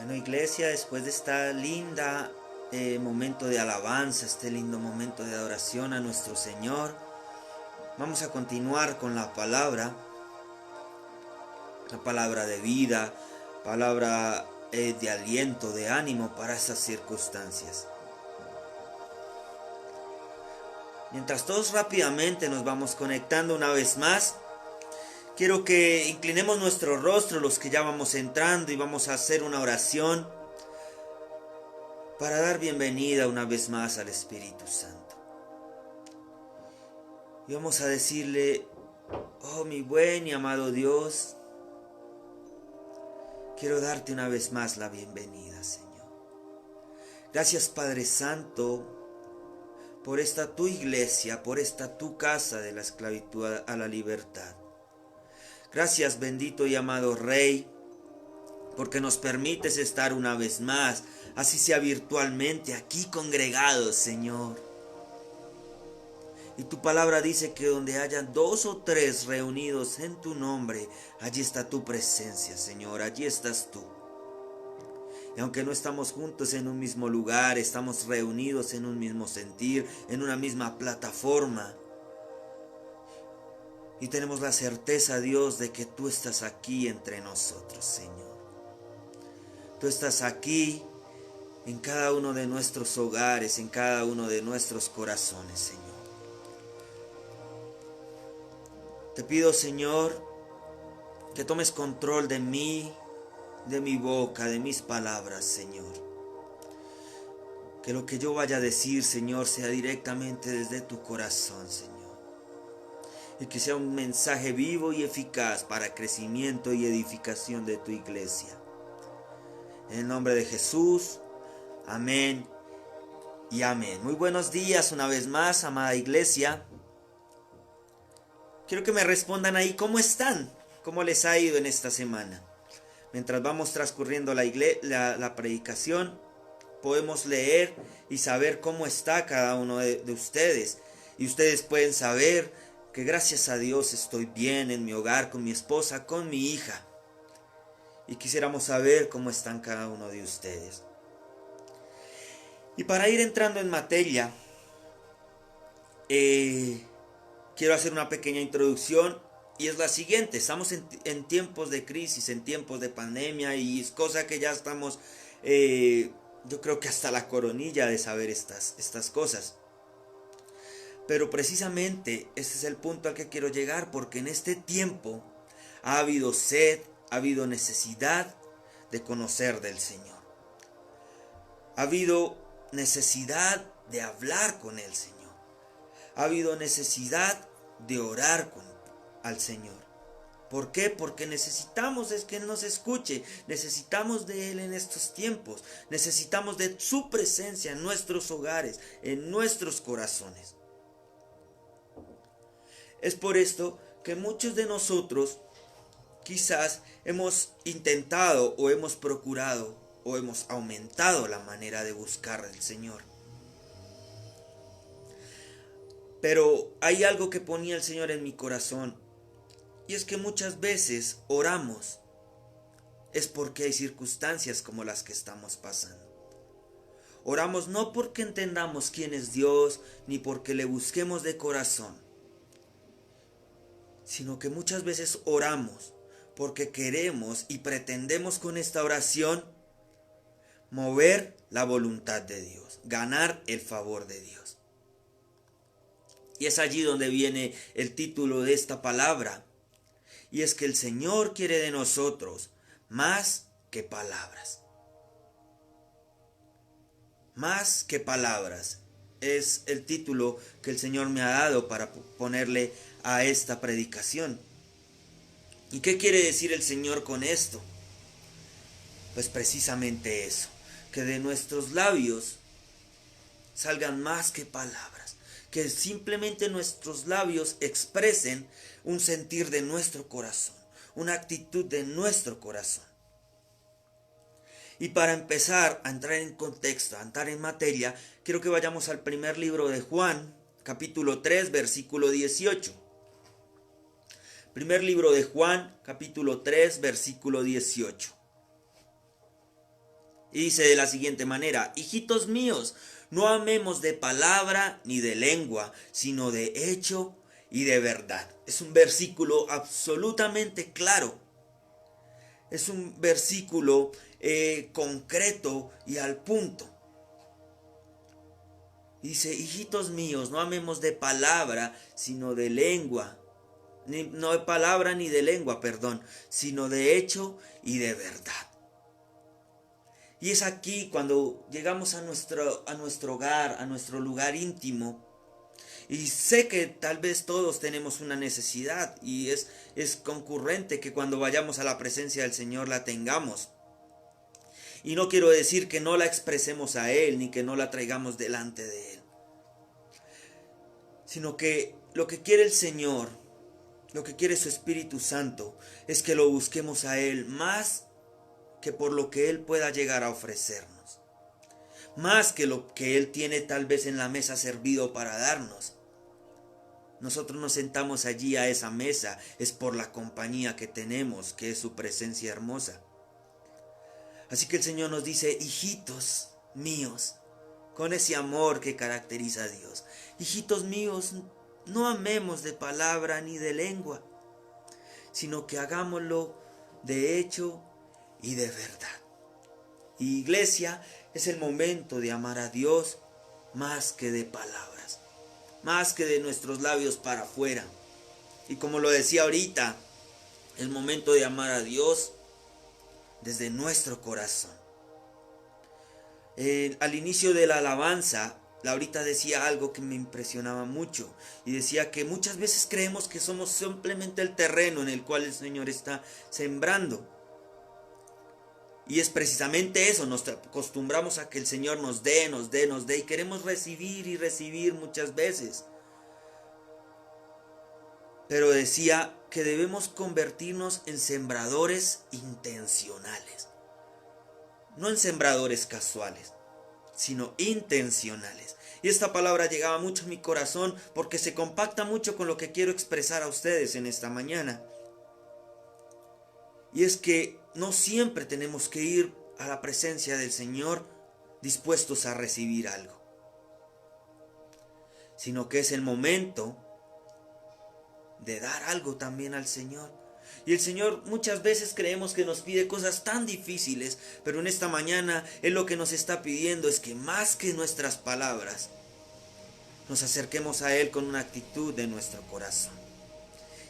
Bueno, iglesia, después de esta linda momento de alabanza, este lindo momento de adoración a nuestro Señor, vamos a continuar con la palabra de vida, palabra de aliento, de ánimo para esas circunstancias. Mientras todos rápidamente nos vamos conectando una vez más, quiero que inclinemos nuestro rostro, los que ya vamos entrando, y vamos a hacer una oración para dar bienvenida una vez más al Espíritu Santo. Y vamos a decirle: oh mi buen y amado Dios, quiero darte una vez más la bienvenida, Señor. Gracias, Padre Santo, por esta tu iglesia, por esta tu casa de la esclavitud a la libertad. Gracias, bendito y amado Rey, porque nos permites estar una vez más, así sea virtualmente, aquí congregados, Señor. Y tu palabra dice que donde hayan 2 o 3 reunidos en tu nombre, allí está tu presencia, Señor, allí estás tú. Y aunque no estamos juntos en un mismo lugar, estamos reunidos en un mismo sentir, en una misma plataforma. Y tenemos la certeza, Dios, de que tú estás aquí entre nosotros, Señor. Tú estás aquí en cada uno de nuestros hogares, en cada uno de nuestros corazones, Señor. Te pido, Señor, que tomes control de mí, de mi boca, de mis palabras, Señor. Que lo que yo vaya a decir, Señor, sea directamente desde tu corazón, Señor. Y que sea un mensaje vivo y eficaz para crecimiento y edificación de tu iglesia. En el nombre de Jesús, amén y amén. Muy buenos días una vez más, amada iglesia. Quiero que me respondan ahí, ¿cómo están? ¿Cómo les ha ido en esta semana? Mientras vamos transcurriendo la predicación, podemos leer y saber cómo está cada uno de ustedes. Y ustedes pueden saber que gracias a Dios estoy bien en mi hogar, con mi esposa, con mi hija. Y quisiéramos saber cómo están cada uno de ustedes. Y para ir entrando en materia, quiero hacer una pequeña introducción. Y es la siguiente: estamos en tiempos de crisis, en tiempos de pandemia, y es cosa que ya estamos, yo creo que hasta la coronilla de saber estas cosas. Pero precisamente ese es el punto al que quiero llegar, porque en este tiempo ha habido sed, ha habido necesidad de conocer del Señor. Ha habido necesidad de hablar con el Señor. Ha habido necesidad de orar al Señor. ¿Por qué? Porque necesitamos que Él nos escuche. Necesitamos de Él en estos tiempos. Necesitamos de su presencia en nuestros hogares, en nuestros corazones. Es por esto que muchos de nosotros quizás hemos intentado o hemos procurado o hemos aumentado la manera de buscar al Señor. Pero hay algo que ponía el Señor en mi corazón, y es que muchas veces oramos es porque hay circunstancias como las que estamos pasando. Oramos no porque entendamos quién es Dios, ni porque le busquemos de corazón, sino que muchas veces oramos porque queremos y pretendemos con esta oración mover la voluntad de Dios, ganar el favor de Dios. Y es allí donde viene el título de esta palabra. Y es que el Señor quiere de nosotros más que palabras. Más que palabras es el título que el Señor me ha dado para ponerle a esta predicación. ¿Y qué quiere decir el Señor con esto? Pues precisamente eso, que de nuestros labios salgan más que palabras, que simplemente nuestros labios expresen un sentir de nuestro corazón, una actitud de nuestro corazón. Y para empezar a entrar en contexto, a entrar en materia, quiero que vayamos al primer libro de Juan, capítulo 3, versículo 18. Primer libro de Juan, capítulo 3, versículo 18. Y dice de la siguiente manera: hijitos míos, no amemos de palabra ni de lengua, sino de hecho y de verdad. Es un versículo absolutamente claro. Es un versículo concreto y al punto. Dice: hijitos míos, no amemos de palabra, sino de lengua. No de palabra ni de lengua, perdón, sino de hecho y de verdad. Y es aquí cuando llegamos a nuestro hogar, a nuestro lugar íntimo. Y sé que tal vez todos tenemos una necesidad y es concurrente que cuando vayamos a la presencia del Señor la tengamos. Y no quiero decir que no la expresemos a Él ni que no la traigamos delante de Él. Sino que lo que quiere el Señor, lo que quiere su Espíritu Santo, es que lo busquemos a Él más que por lo que Él pueda llegar a ofrecernos. Más que lo que Él tiene tal vez en la mesa servido para darnos. Nosotros nos sentamos allí a esa mesa, es por la compañía que tenemos, que es su presencia hermosa. Así que el Señor nos dice: hijitos míos, con ese amor que caracteriza a Dios. Hijitos míos, no amemos de palabra ni de lengua, sino que hagámoslo de hecho y de verdad. Y iglesia, es el momento de amar a Dios más que de palabras, más que de nuestros labios para afuera. Y como lo decía ahorita, el momento de amar a Dios desde nuestro corazón. Al inicio de la alabanza, Laurita decía algo que me impresionaba mucho, y decía que muchas veces creemos que somos simplemente el terreno en el cual el Señor está sembrando. Y es precisamente eso, nos acostumbramos a que el Señor nos dé, y queremos recibir y recibir muchas veces. Pero decía que debemos convertirnos en sembradores intencionales. No en sembradores casuales, sino intencionales. Y esta palabra llegaba mucho a mi corazón porque se compacta mucho con lo que quiero expresar a ustedes en esta mañana. Y es que no siempre tenemos que ir a la presencia del Señor dispuestos a recibir algo, sino que es el momento de dar algo también al Señor. Y el Señor muchas veces creemos que nos pide cosas tan difíciles, pero en esta mañana Él lo que nos está pidiendo es que más que nuestras palabras, nos acerquemos a Él con una actitud de nuestro corazón.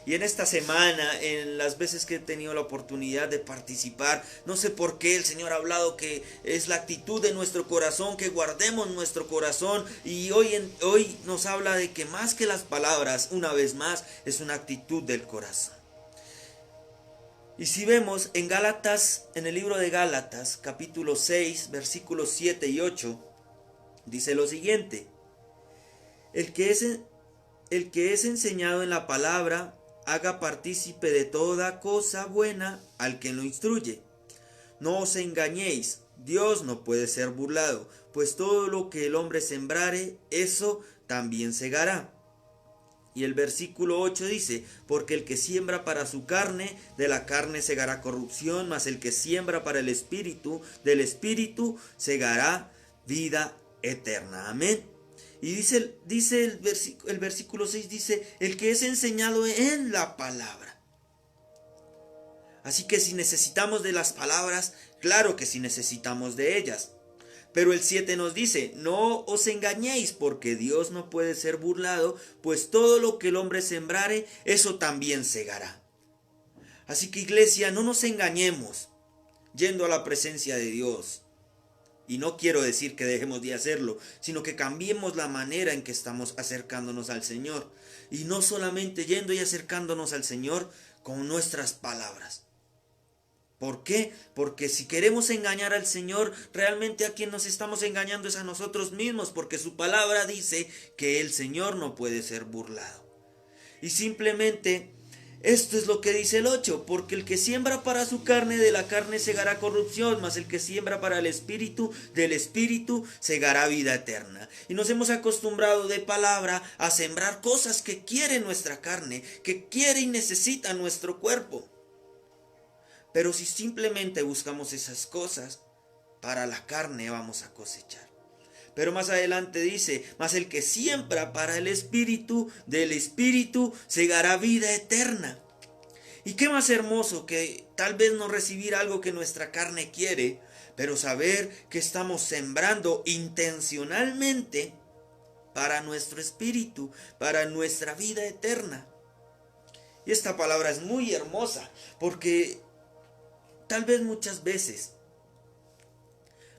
Y en esta semana, en las veces que he tenido la oportunidad de participar, no sé por qué el Señor ha hablado que es la actitud de nuestro corazón, que guardemos nuestro corazón. Y hoy nos habla de que más que las palabras, una vez más, es una actitud del corazón. Y si vemos en Gálatas, en el libro de Gálatas, capítulo 6, versículos 7 y 8, dice lo siguiente: el que es enseñado en la palabra, haga partícipe de toda cosa buena al que lo instruye. No os engañéis, Dios no puede ser burlado, pues todo lo que el hombre sembrare, eso también segará. Y el versículo 8 dice: porque el que siembra para su carne, de la carne segará corrupción, mas el que siembra para el Espíritu, del Espíritu segará vida eterna. Amén. Y dice el versículo 6, dice: el que es enseñado en la palabra. Así que si necesitamos de las palabras, claro que sí necesitamos de ellas. Pero el 7 nos dice: no os engañéis, porque Dios no puede ser burlado, pues todo lo que el hombre sembrare, eso también segará. Así que iglesia, no nos engañemos yendo a la presencia de Dios. Y no quiero decir que dejemos de hacerlo, sino que cambiemos la manera en que estamos acercándonos al Señor. Y no solamente yendo y acercándonos al Señor con nuestras palabras. ¿Por qué? Porque si queremos engañar al Señor, realmente a quien nos estamos engañando es a nosotros mismos, porque su palabra dice que el Señor no puede ser burlado. Y simplemente esto es lo que dice el 8: porque el que siembra para su carne, de la carne segará corrupción, mas el que siembra para el Espíritu, del Espíritu segará vida eterna. Y nos hemos acostumbrado de palabra a sembrar cosas que quiere nuestra carne, que quiere y necesita nuestro cuerpo. Pero si simplemente buscamos esas cosas, para la carne vamos a cosechar. Pero más adelante dice, mas el que siembra para el Espíritu, del Espíritu segará vida eterna. Y qué más hermoso que tal vez no recibir algo que nuestra carne quiere, pero saber que estamos sembrando intencionalmente para nuestro espíritu, para nuestra vida eterna. Y esta palabra es muy hermosa, porque tal vez muchas veces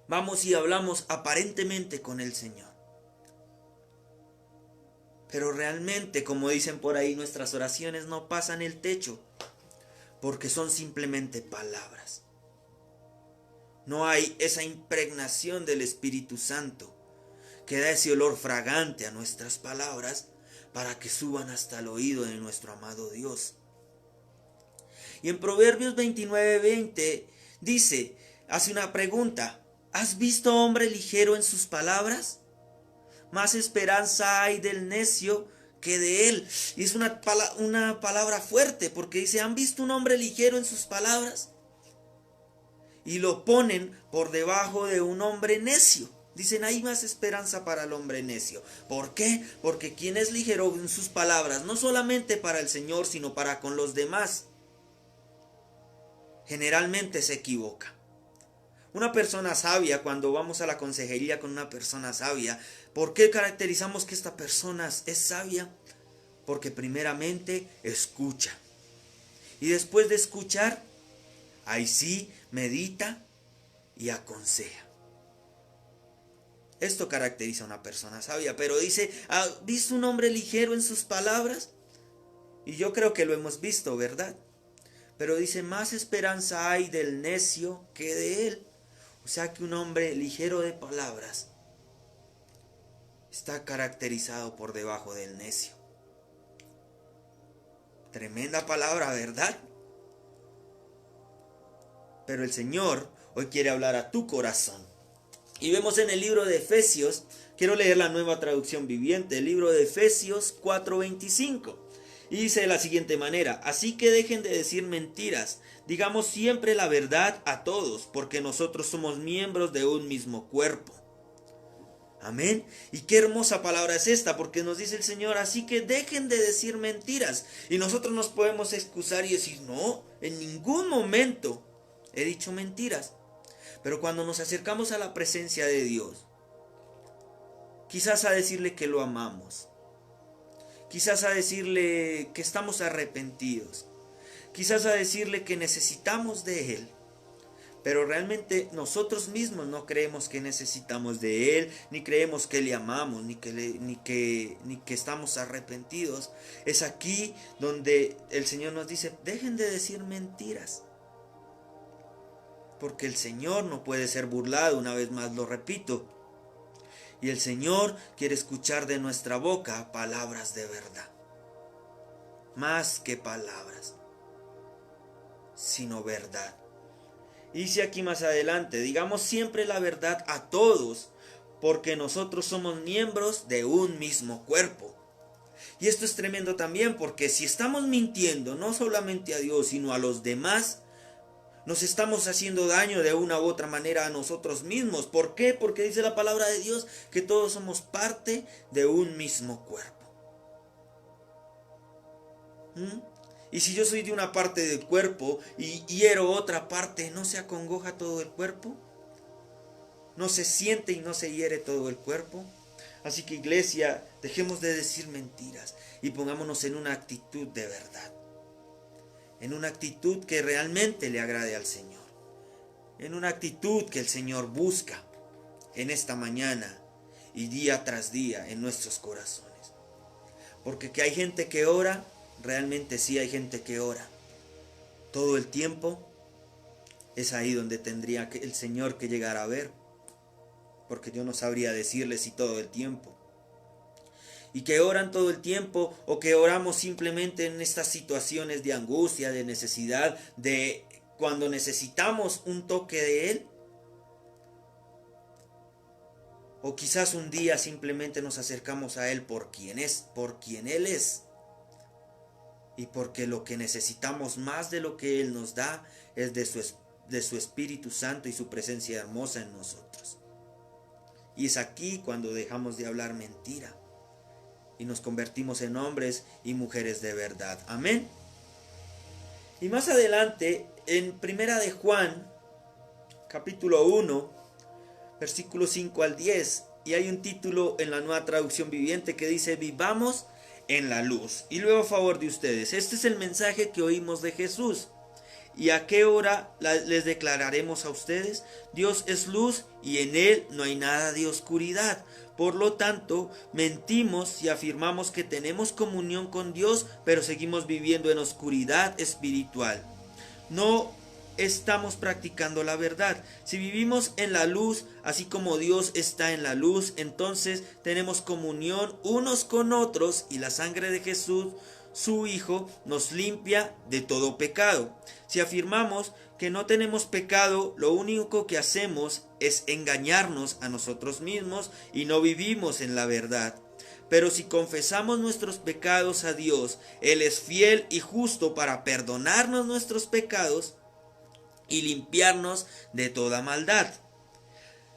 vamos y hablamos aparentemente con el Señor, pero realmente, como dicen por ahí, nuestras oraciones no pasan el techo, porque son simplemente palabras. No hay esa impregnación del Espíritu Santo que da ese olor fragante a nuestras palabras para que suban hasta el oído de nuestro amado Dios. Y en Proverbios 29:20 dice, hace una pregunta, ¿has visto hombre ligero en sus palabras? Más esperanza hay del necio que de él. Y es una palabra fuerte, porque dice, ¿han visto un hombre ligero en sus palabras? Y lo ponen por debajo de un hombre necio. Dicen, hay más esperanza para el hombre necio. ¿Por qué? Porque quien es ligero en sus palabras, no solamente para el Señor, sino para con los demás, generalmente se equivoca. Una persona sabia, cuando vamos a la consejería con una persona sabia, ¿por qué caracterizamos que esta persona es sabia? Porque primeramente escucha. Y después de escuchar, ahí sí medita y aconseja. Esto caracteriza a una persona sabia, pero dice, ¿has visto un hombre ligero en sus palabras? Y yo creo que lo hemos visto, ¿verdad? Pero dice, más esperanza hay del necio que de él. O sea que un hombre ligero de palabras está caracterizado por debajo del necio. Tremenda palabra, ¿verdad? Pero el Señor hoy quiere hablar a tu corazón. Y vemos en el libro de Efesios, quiero leer la Nueva Traducción Viviente, el libro de Efesios 4:25. Y dice de la siguiente manera, así que dejen de decir mentiras, digamos siempre la verdad a todos, porque nosotros somos miembros de un mismo cuerpo. Amén. Y qué hermosa palabra es esta, porque nos dice el Señor, así que dejen de decir mentiras. Y nosotros nos podemos excusar y decir, no, en ningún momento he dicho mentiras. Pero cuando nos acercamos a la presencia de Dios, quizás a decirle que lo amamos, quizás a decirle que estamos arrepentidos, quizás a decirle que necesitamos de Él, pero realmente nosotros mismos no creemos que necesitamos de Él, ni creemos que le amamos, ni que estamos arrepentidos. Es aquí donde el Señor nos dice, dejen de decir mentiras. Porque el Señor no puede ser burlado, una vez más lo repito. Y el Señor quiere escuchar de nuestra boca palabras de verdad. Más que palabras, sino verdad. Y dice aquí más adelante, digamos siempre la verdad a todos, porque nosotros somos miembros de un mismo cuerpo. Y esto es tremendo también, porque si estamos mintiendo no solamente a Dios, sino a los demás, nos estamos haciendo daño de una u otra manera a nosotros mismos. ¿Por qué? Porque dice la palabra de Dios que todos somos parte de un mismo cuerpo. Y si yo soy de una parte del cuerpo y hiero otra parte, ¿no se acongoja todo el cuerpo? ¿No se siente y no se hiere todo el cuerpo? Así que iglesia, dejemos de decir mentiras y pongámonos en una actitud de verdad. En una actitud que realmente le agrade al Señor. En una actitud que el Señor busca en esta mañana y día tras día en nuestros corazones. Porque que hay gente que ora, realmente sí hay gente que ora. Todo el tiempo es ahí donde tendría el Señor que llegar a ver. Porque yo no sabría decirle si todo el tiempo. Y que oran todo el tiempo o que oramos simplemente en estas situaciones de angustia, de necesidad, de cuando necesitamos un toque de Él. O quizás un día simplemente nos acercamos a Él por quien es, por quien Él es. Y porque lo que necesitamos más de lo que Él nos da es de de su Espíritu Santo y su presencia hermosa en nosotros. Y es aquí cuando dejamos de hablar mentira y nos convertimos en hombres y mujeres de verdad. Amén. Y más adelante, en Primera de Juan, capítulo 1, versículos 5 al 10, y hay un título en la Nueva Traducción Viviente que dice: vivamos en la luz. Y luego, a favor de ustedes, este es el mensaje que oímos de Jesús. ¿Y a qué hora les declararemos a ustedes? Dios es luz y en Él no hay nada de oscuridad. Por lo tanto, mentimos si afirmamos que tenemos comunión con Dios, pero seguimos viviendo en oscuridad espiritual. No estamos practicando la verdad. Si vivimos en la luz, así como Dios está en la luz, entonces tenemos comunión unos con otros y la sangre de Jesús, su Hijo, nos limpia de todo pecado. Si afirmamos que no tenemos pecado, lo único que hacemos es engañarnos a nosotros mismos y no vivimos en la verdad. Pero si confesamos nuestros pecados a Dios, Él es fiel y justo para perdonarnos nuestros pecados y limpiarnos de toda maldad.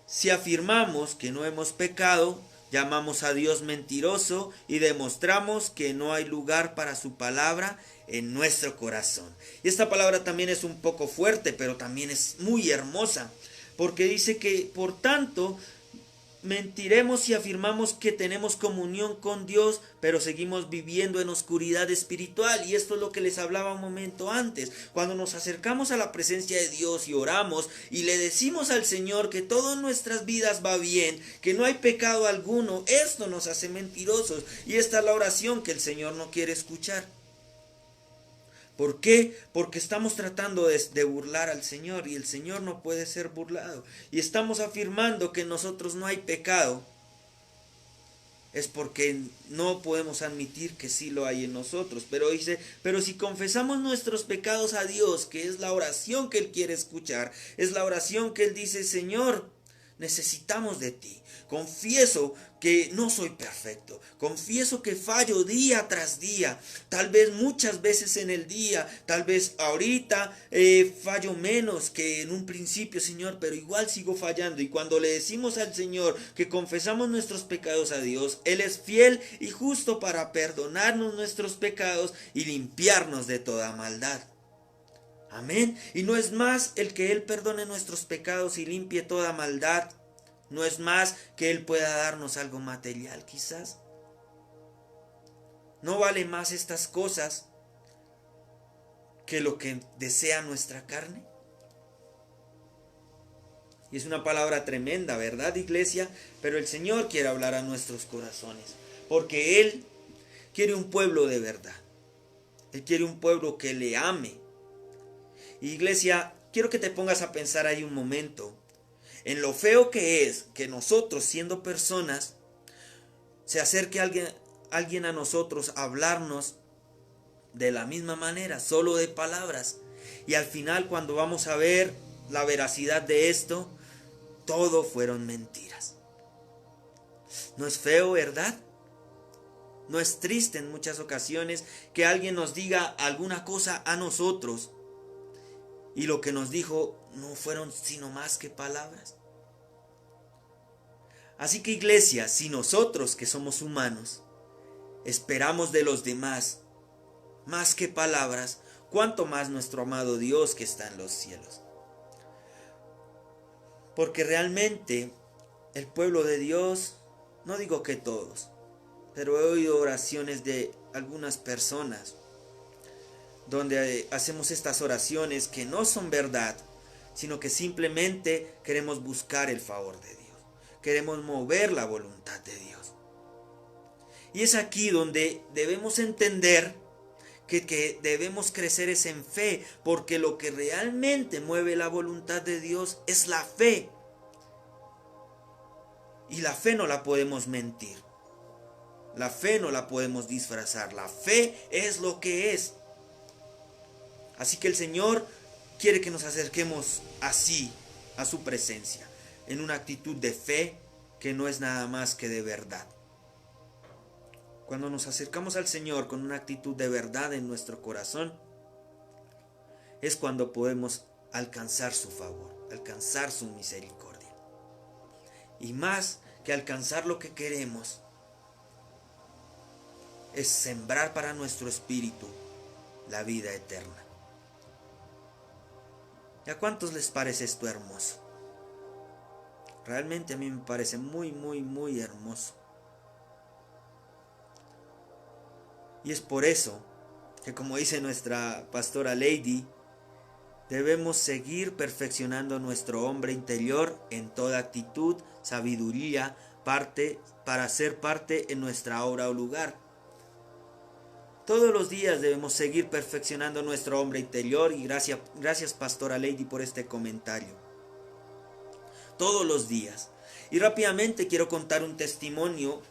Si afirmamos que no hemos pecado, llamamos a Dios mentiroso y demostramos que no hay lugar para su palabra en nuestro corazón. Y esta palabra también es un poco fuerte, pero también es muy hermosa, porque dice que por tanto mentiremos si afirmamos que tenemos comunión con Dios, pero seguimos viviendo en oscuridad espiritual. Y esto es lo que les hablaba un momento antes. Cuando nos acercamos a la presencia de Dios y oramos y le decimos al Señor que todo en nuestras vidas va bien, que no hay pecado alguno, esto nos hace mentirosos. Y esta es la oración que el Señor no quiere escuchar. ¿Por qué? Porque estamos tratando de burlar al Señor y el Señor no puede ser burlado. Y estamos afirmando que en nosotros no hay pecado. Es porque no podemos admitir que sí lo hay en nosotros. Pero dice, pero si confesamos nuestros pecados a Dios, que es la oración que Él quiere escuchar, es la oración que Él dice: Señor, necesitamos de ti. Confieso que no soy perfecto. Confieso que fallo día tras día. Tal vez muchas veces en el día. Tal vez ahorita fallo menos que en un principio, Señor. Pero igual sigo fallando. Y cuando le decimos al Señor que confesamos nuestros pecados a Dios, Él es fiel y justo para perdonarnos nuestros pecados y limpiarnos de toda maldad. Amén. Y no es más el que Él perdone nuestros pecados y limpie toda maldad. No es más que Él pueda darnos algo material, quizás. No vale más estas cosas que lo que desea nuestra carne. Y es una palabra tremenda, ¿verdad, iglesia? Pero el Señor quiere hablar a nuestros corazones, porque Él quiere un pueblo de verdad. Él quiere un pueblo que le ame. Iglesia, quiero que te pongas a pensar ahí un momento en lo feo que es que nosotros, siendo personas, se acerque alguien a nosotros a hablarnos de la misma manera, solo de palabras. Y al final, cuando vamos a ver la veracidad de esto, todo fueron mentiras. ¿No es feo, verdad? ¿No es triste en muchas ocasiones que alguien nos diga alguna cosa a nosotros y lo que nos dijo no fueron sino más que palabras? Así que, iglesia, si nosotros, que somos humanos, esperamos de los demás más que palabras, cuánto más nuestro amado Dios que está en los cielos. Porque realmente el pueblo de Dios, no digo que todos, pero he oído oraciones de algunas personas donde hacemos estas oraciones que no son verdad, sino que simplemente queremos buscar el favor de Dios. Queremos mover la voluntad de Dios. Y es aquí donde debemos entender que debemos crecer es en fe, porque lo que realmente mueve la voluntad de Dios es la fe. Y la fe no la podemos mentir. La fe no la podemos disfrazar. La fe es lo que es. Así que el Señor quiere que nos acerquemos así a su presencia, en una actitud de fe que no es nada más que de verdad. Cuando nos acercamos al Señor con una actitud de verdad en nuestro corazón, es cuando podemos alcanzar su favor, alcanzar su misericordia. Y más que alcanzar lo que queremos, es sembrar para nuestro espíritu la vida eterna. ¿Y a cuántos les parece esto hermoso? Realmente a mí me parece muy, muy, muy hermoso. Y es por eso que, como dice nuestra pastora Lady, debemos seguir perfeccionando nuestro hombre interior en toda actitud, sabiduría, para ser parte en nuestra obra o lugar. Todos los días debemos seguir perfeccionando nuestro hombre interior, y gracias pastora Lady por este comentario. Todos los días. Y rápidamente quiero contar un testimonio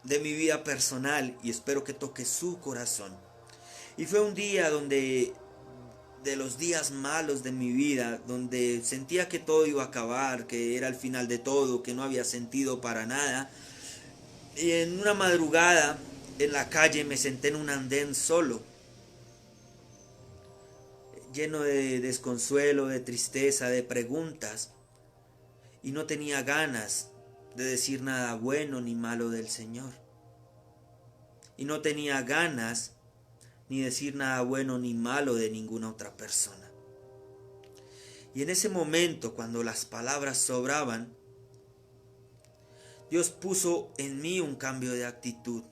de mi vida personal y espero que toque su corazón. Y fue un día de los días malos de mi vida, donde sentía que todo iba a acabar, que era el final de todo, que no había sentido para nada. Y en una madrugada en la calle me senté en un andén solo, lleno de desconsuelo, de tristeza, de preguntas, y no tenía ganas de decir nada bueno ni malo del Señor. Y no tenía ganas ni decir nada bueno ni malo de ninguna otra persona. Y en ese momento, cuando las palabras sobraban, Dios puso en mí un cambio de actitud.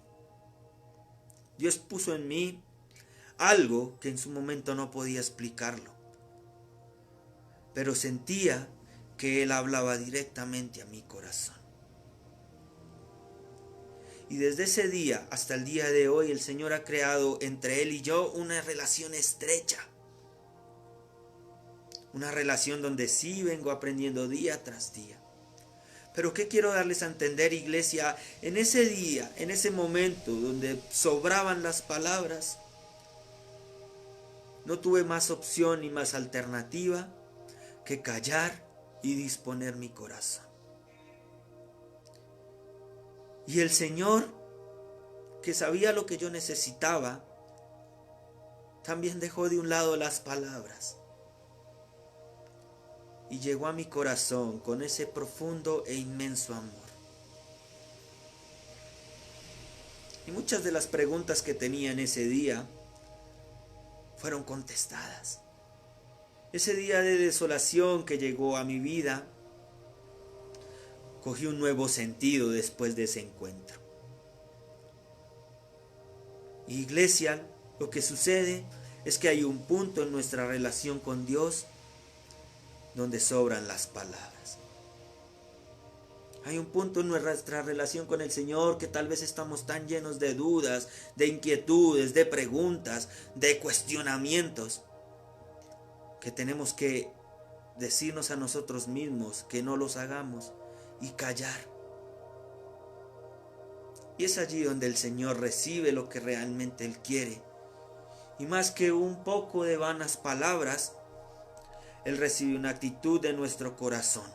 Dios puso en mí algo que en su momento no podía explicarlo, pero sentía que Él hablaba directamente a mi corazón. Y desde ese día hasta el día de hoy, el Señor ha creado entre Él y yo una relación estrecha. Una relación donde sí vengo aprendiendo día tras día. Pero ¿qué quiero darles a entender, iglesia? En ese día, en ese momento donde sobraban las palabras, no tuve más opción ni más alternativa que callar y disponer mi corazón. Y el Señor, que sabía lo que yo necesitaba, también dejó de un lado las palabras y llegó a mi corazón con ese profundo e inmenso amor. Y muchas de las preguntas que tenía en ese día fueron contestadas. Ese día de desolación que llegó a mi vida cogió un nuevo sentido después de ese encuentro. Iglesia, lo que sucede es que hay un punto en nuestra relación con Dios donde sobran las palabras. Hay un punto en nuestra relación con el Señor que tal vez estamos tan llenos de dudas, de inquietudes, de preguntas, de cuestionamientos, que tenemos que decirnos a nosotros mismos que no los hagamos y callar. Y es allí donde el Señor recibe lo que realmente Él quiere. Y más que un poco de vanas palabras, Él recibe una actitud de nuestro corazón.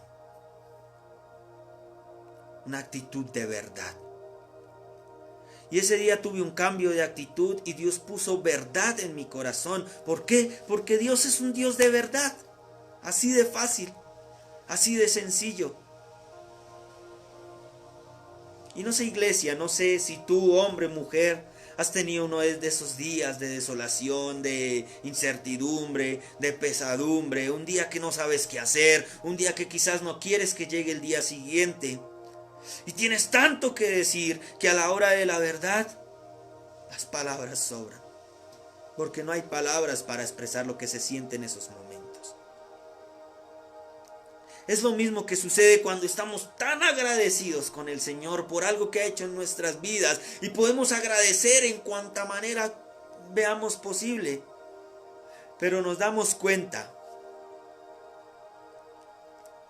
Una actitud de verdad. Y ese día tuve un cambio de actitud y Dios puso verdad en mi corazón. ¿Por qué? Porque Dios es un Dios de verdad. Así de fácil, así de sencillo. Y no sé, iglesia, no sé si tú, hombre, mujer, has tenido uno de esos días de desolación, de incertidumbre, de pesadumbre, un día que no sabes qué hacer, un día que quizás no quieres que llegue el día siguiente. Y tienes tanto que decir que a la hora de la verdad, las palabras sobran. Porque no hay palabras para expresar lo que se siente en esos momentos. Es lo mismo que sucede cuando estamos tan agradecidos con el Señor por algo que ha hecho en nuestras vidas y podemos agradecer en cuanta manera veamos posible. Pero nos damos cuenta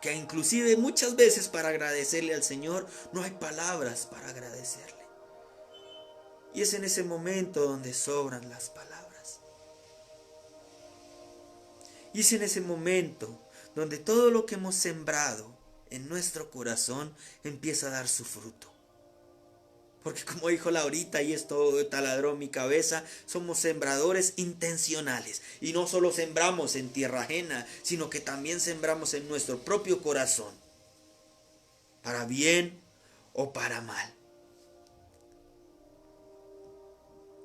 que inclusive muchas veces para agradecerle al Señor no hay palabras para agradecerle. Y es en ese momento donde sobran las palabras. Y es en ese momento donde todo lo que hemos sembrado en nuestro corazón empieza a dar su fruto. Porque como dijo Laurita, y esto taladró mi cabeza, somos sembradores intencionales. Y no solo sembramos en tierra ajena, sino que también sembramos en nuestro propio corazón. Para bien o para mal.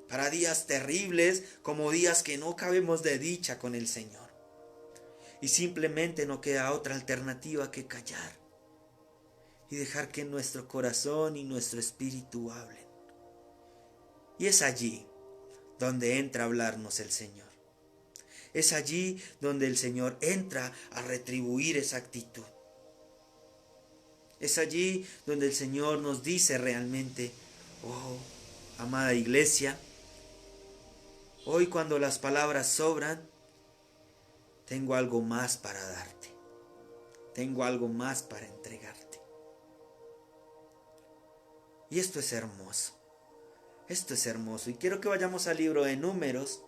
Para días terribles como días que no cabemos de dicha con el Señor. Y simplemente no queda otra alternativa que callar. Y dejar que nuestro corazón y nuestro espíritu hablen. Y es allí donde entra a hablarnos el Señor. Es allí donde el Señor entra a retribuir esa actitud. Es allí donde el Señor nos dice realmente, oh, amada iglesia, hoy cuando las palabras sobran, tengo algo más para darte. Tengo algo más para entregarte. Y esto es hermoso. Esto es hermoso. Y quiero que vayamos al libro de Números,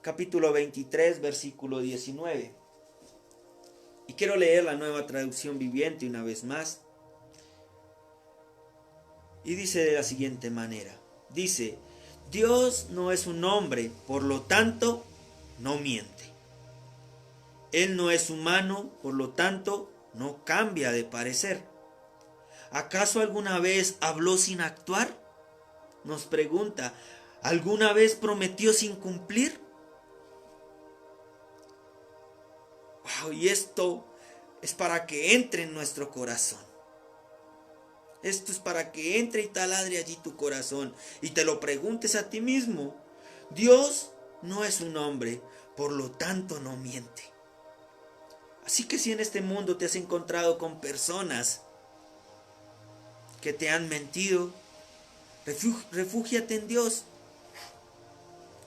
capítulo 23, versículo 19. Y quiero leer la Nueva Traducción Viviente una vez más. Y dice de la siguiente manera. Dice, Dios no es un hombre, por lo tanto, no miente. Él no es humano, por lo tanto, no cambia de parecer. ¿Acaso alguna vez habló sin actuar? Nos pregunta, ¿alguna vez prometió sin cumplir? Wow, y esto es para que entre en nuestro corazón. Esto es para que entre y taladre allí tu corazón y te lo preguntes a ti mismo. Dios no es un hombre, por lo tanto no miente. Así que si en este mundo te has encontrado con personas que te han mentido, refúgiate en Dios,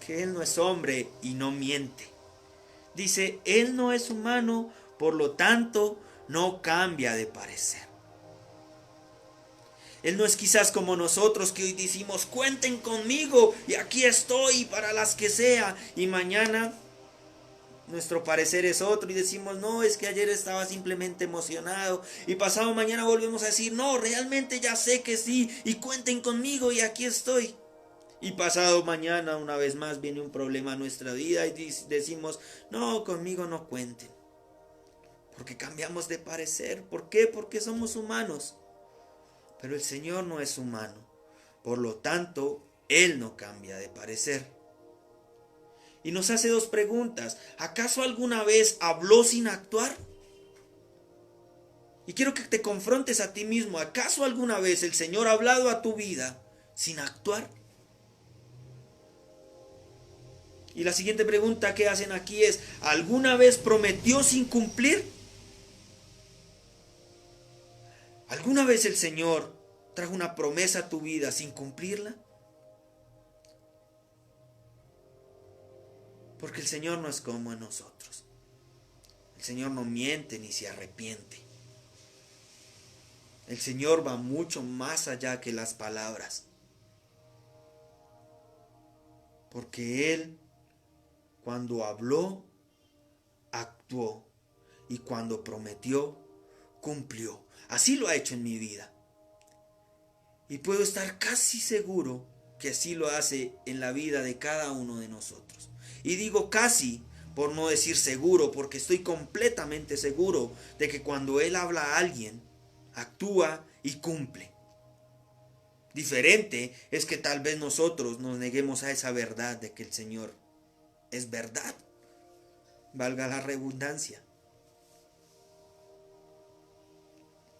que Él no es hombre y no miente. Dice, Él no es humano, por lo tanto, no cambia de parecer. Él no es quizás como nosotros que hoy decimos, cuenten conmigo y aquí estoy para las que sea. Y mañana nuestro parecer es otro y decimos, no, es que ayer estaba simplemente emocionado. Y pasado mañana volvemos a decir, no, realmente ya sé que sí y cuenten conmigo y aquí estoy. Y pasado mañana una vez más viene un problema a nuestra vida y decimos, no, conmigo no cuenten. Porque cambiamos de parecer. ¿Por qué? Porque somos humanos. Pero el Señor no es humano. Por lo tanto, Él no cambia de parecer. Y nos hace dos preguntas. ¿Acaso alguna vez habló sin actuar? Y quiero que te confrontes a ti mismo. ¿Acaso alguna vez el Señor ha hablado a tu vida sin actuar? Y la siguiente pregunta que hacen aquí es, ¿alguna vez prometió sin cumplir? ¿Alguna vez el Señor trajo una promesa a tu vida sin cumplirla? Porque el Señor no es como nosotros. El Señor no miente ni se arrepiente. El Señor va mucho más allá que las palabras. Porque Él, cuando habló, actuó. Y cuando prometió, cumplió. Así lo ha hecho en mi vida. Y puedo estar casi seguro que así lo hace en la vida de cada uno de nosotros. Y digo casi, por no decir seguro, porque estoy completamente seguro de que cuando Él habla a alguien, actúa y cumple. Diferente es que tal vez nosotros nos neguemos a esa verdad de que el Señor es verdad. Valga la redundancia.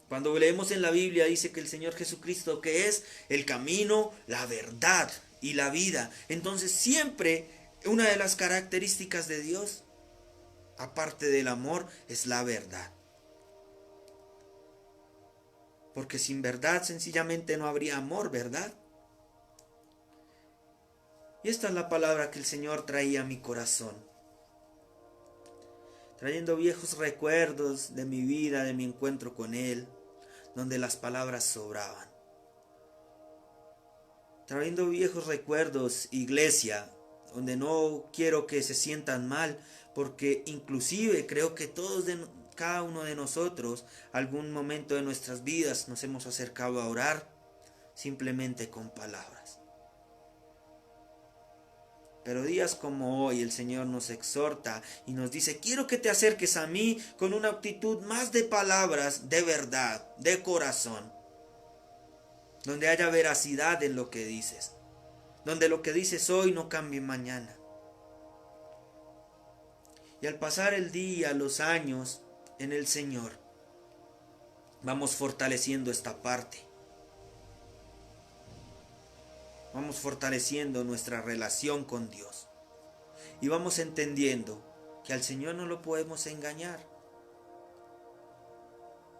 Cuando leemos en la Biblia dice que el Señor Jesucristo que es el camino, la verdad y la vida. Entonces siempre una de las características de Dios, aparte del amor, es la verdad. Porque sin verdad sencillamente no habría amor, ¿verdad? Y esta es la palabra que el Señor traía a mi corazón. Trayendo viejos recuerdos de mi vida, de mi encuentro con Él, donde las palabras sobraban. Trayendo viejos recuerdos, iglesia, donde no quiero que se sientan mal, porque inclusive creo que cada uno de nosotros, algún momento de nuestras vidas nos hemos acercado a orar simplemente con palabras. Pero días como hoy el Señor nos exhorta y nos dice: quiero que te acerques a mí con una actitud más de palabras, de verdad, de corazón, donde haya veracidad en lo que dices, donde lo que dices hoy no cambie mañana. Y al pasar el día, los años en el Señor, vamos fortaleciendo esta parte. Vamos fortaleciendo nuestra relación con Dios. Y vamos entendiendo que al Señor no lo podemos engañar.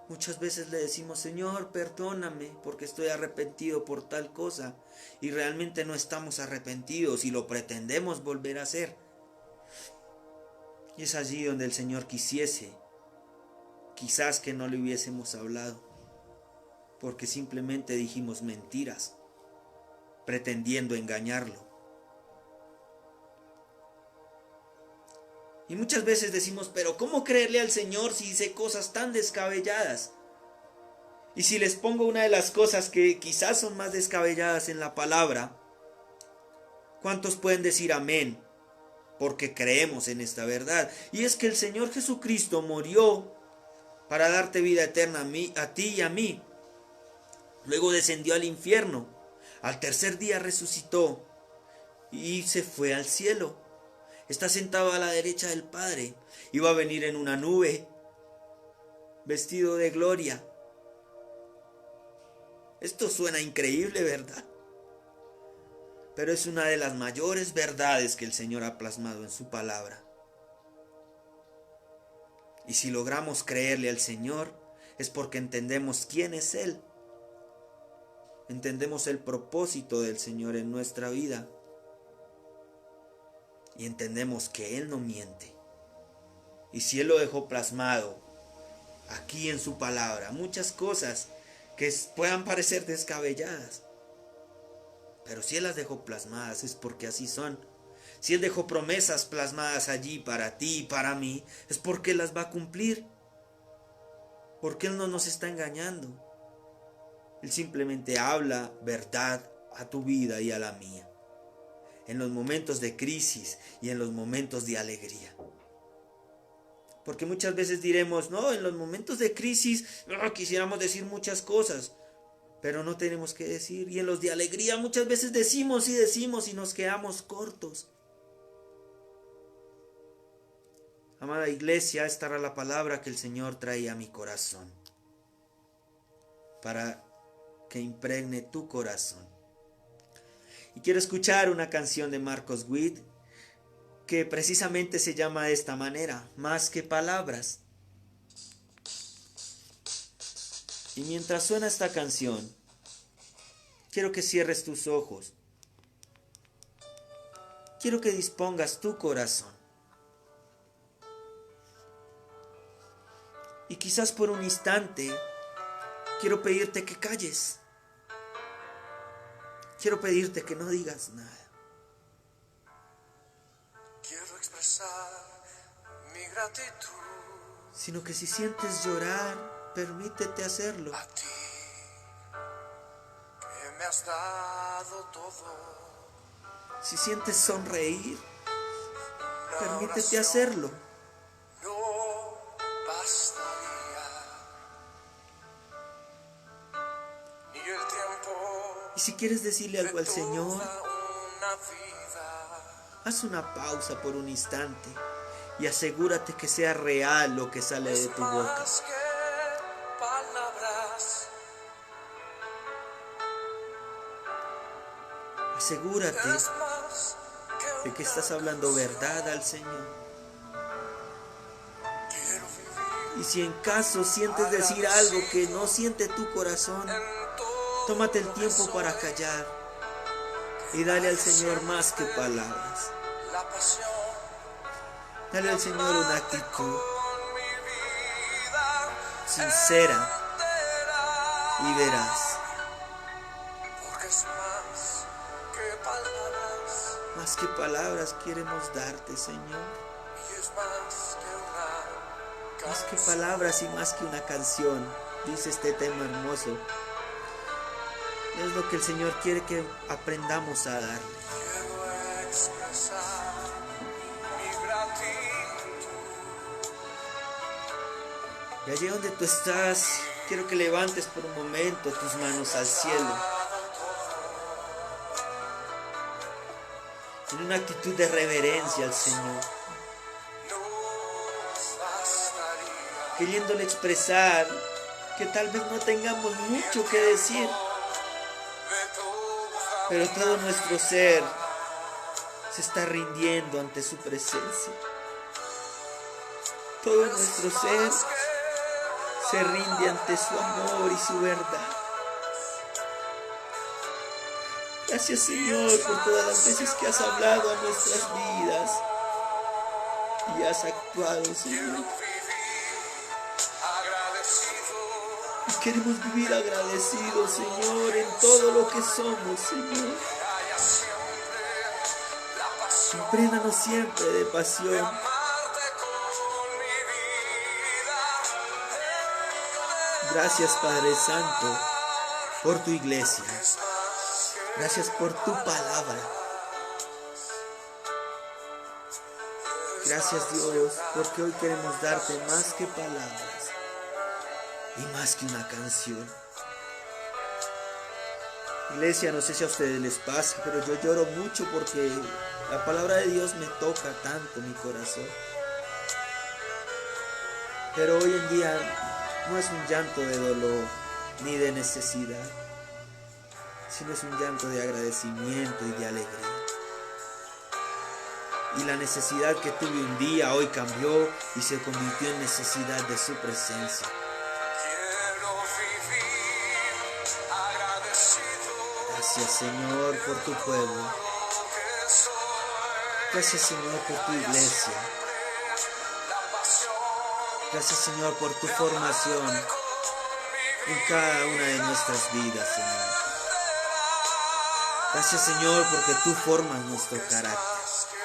Muchas veces le decimos: Señor, perdóname porque estoy arrepentido por tal cosa. Y realmente no estamos arrepentidos y lo pretendemos volver a hacer. Y es allí donde el Señor quisiese, quizás que no le hubiésemos hablado, porque simplemente dijimos mentiras, pretendiendo engañarlo. Y muchas veces decimos: pero ¿cómo creerle al Señor si dice cosas tan descabelladas? Y si les pongo una de las cosas que quizás son más descabelladas en la palabra, ¿cuántos pueden decir amén? Porque creemos en esta verdad. Y es que el Señor Jesucristo murió para darte vida eterna a ti y a mí. Luego descendió al infierno. Al tercer día resucitó y se fue al cielo. Está sentado a la derecha del Padre. Y va a venir en una nube, vestido de gloria. Esto suena increíble, ¿verdad? Pero es una de las mayores verdades que el Señor ha plasmado en su palabra. Y si logramos creerle al Señor, es porque entendemos quién es Él. Entendemos el propósito del Señor en nuestra vida. Y entendemos que Él no miente. Y si Él lo dejó plasmado aquí en su palabra, muchas cosas que puedan parecer descabelladas, pero si Él las dejó plasmadas es porque así son. Si Él dejó promesas plasmadas allí para ti y para mí, es porque Él las va a cumplir. Porque Él no nos está engañando. Él simplemente habla verdad a tu vida y a la mía. En los momentos de crisis y en los momentos de alegría. Porque muchas veces diremos: no, en los momentos de crisis quisiéramos decir muchas cosas, pero no tenemos que decir. Y en los de alegría muchas veces decimos y nos quedamos cortos. Amada iglesia, esta era la palabra que el Señor traía a mi corazón, para que impregne tu corazón. Y quiero escuchar una canción de Marcos Witt que precisamente se llama de esta manera: Más que palabras. Y mientras suena esta canción, quiero que cierres tus ojos. Quiero que dispongas tu corazón. Y quizás por un instante quiero pedirte que calles. Quiero pedirte que no digas nada. Quiero expresar mi gratitud, sino que si sientes llorar, permítete hacerlo. a ti, que me has dado todo. Si sientes sonreír, Una permítete oración hacerlo. no bastaría, ni el tiempo Y si quieres decirle algo al de Señor, toda una vida. haz una pausa por un instante y asegúrate que sea real lo que sale de tu boca. Más que palabras, Asegúrate es más que de que una estás hablando canción. verdad al Señor. Quiero vivir Y si en caso sientes decir algo que no siente tu corazón, en todo tómate el lo que tiempo para soy. callar y dale al Señor más que palabras. La pasión Dale al Señor una actitud con mi vida sincera entera, y veraz. porque es más que palabras, Más que palabras queremos darte, Señor. y es más que una Más que canción. palabras y más que una canción, dice este tema hermoso. Es lo que el Señor quiere que aprendamos a darle. quiero expresar mi gratitud. Y allí donde tú estás, quiero que levantes por un momento tus manos al cielo, en una actitud de reverencia al Señor, Nos bastaría queriéndole expresar que tal vez no tengamos mucho que decir, de toda pero todo nuestro ser se está rindiendo ante su presencia. Todo nuestro ser se rinde ante su amor y su verdad. Gracias, Señor, por todas las veces que has hablado a nuestras vidas y has actuado, Señor. vivir agradecido. Y queremos vivir agradecidos, Señor, en todo lo que somos, Señor. Que haya siempre la pasión Imprégnanos siempre de pasión. amarte con mi vida. Gracias, Padre Santo, por tu iglesia. Es más que Gracias por tu palabra. Gracias, Dios, porque hoy queremos darte más que palabras y más que una canción. Iglesia, no sé si a ustedes les pasa, pero yo lloro mucho porque la palabra de Dios me toca tanto mi corazón. Pero hoy en día no es un llanto de dolor ni de necesidad, sino es un llanto de agradecimiento y de alegría. Y la necesidad que tuve un día hoy cambió y se convirtió en necesidad de su presencia. quiero vivir agradecido. Gracias, Señor, por tu pueblo. Que soy Gracias, Señor, por tu iglesia. la pasión Gracias, Señor, por tu formación en cada una de nuestras vidas, Señor. Gracias, Señor, porque tú formas nuestro carácter. más que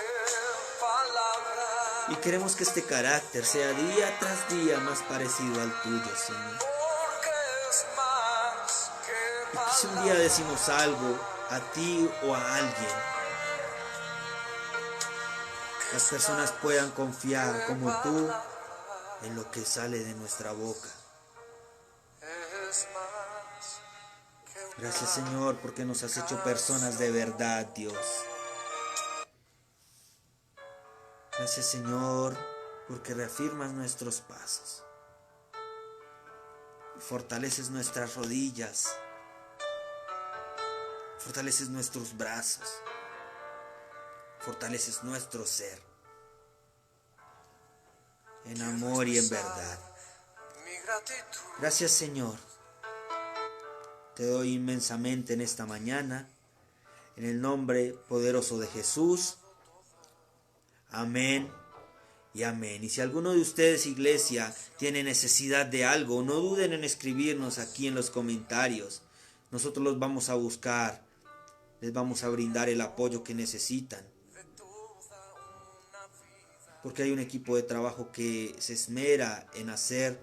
palabras. Y queremos que este carácter sea día tras día más parecido al tuyo, Señor. Porque es más Y que que si un día decimos algo a ti o a alguien, las personas puedan confiar como tú en lo que sale de nuestra boca. es más que Gracias, Señor, porque nos has hecho personas de verdad, Dios. Gracias, Señor, porque reafirmas nuestros pasos. Fortaleces nuestras rodillas. Fortaleces nuestros brazos. Fortaleces nuestro ser. En amor y en verdad. mi gratitud. Gracias, Señor. Te doy inmensamente en esta mañana. En el nombre poderoso de Jesús. Amén y amén. Y si alguno de ustedes, iglesia, tiene necesidad de algo, no duden en escribirnos aquí en los comentarios. Nosotros los vamos a buscar. Les vamos a brindar el apoyo que necesitan. Porque hay un equipo de trabajo que se esmera en hacer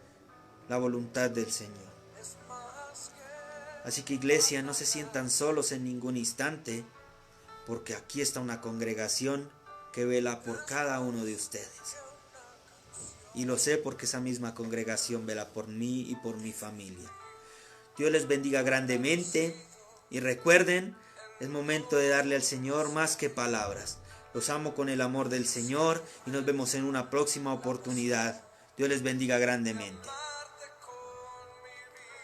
la voluntad del Señor. Así que, iglesia, no se sientan solos en ningún instante, porque aquí está una congregación que vela por cada uno de ustedes. Y lo sé porque esa misma congregación vela por mí y por mi familia. Dios les bendiga grandemente y recuerden, es momento de darle al Señor más que palabras. Los amo con el amor del Señor y nos vemos en una próxima oportunidad. Dios les bendiga grandemente.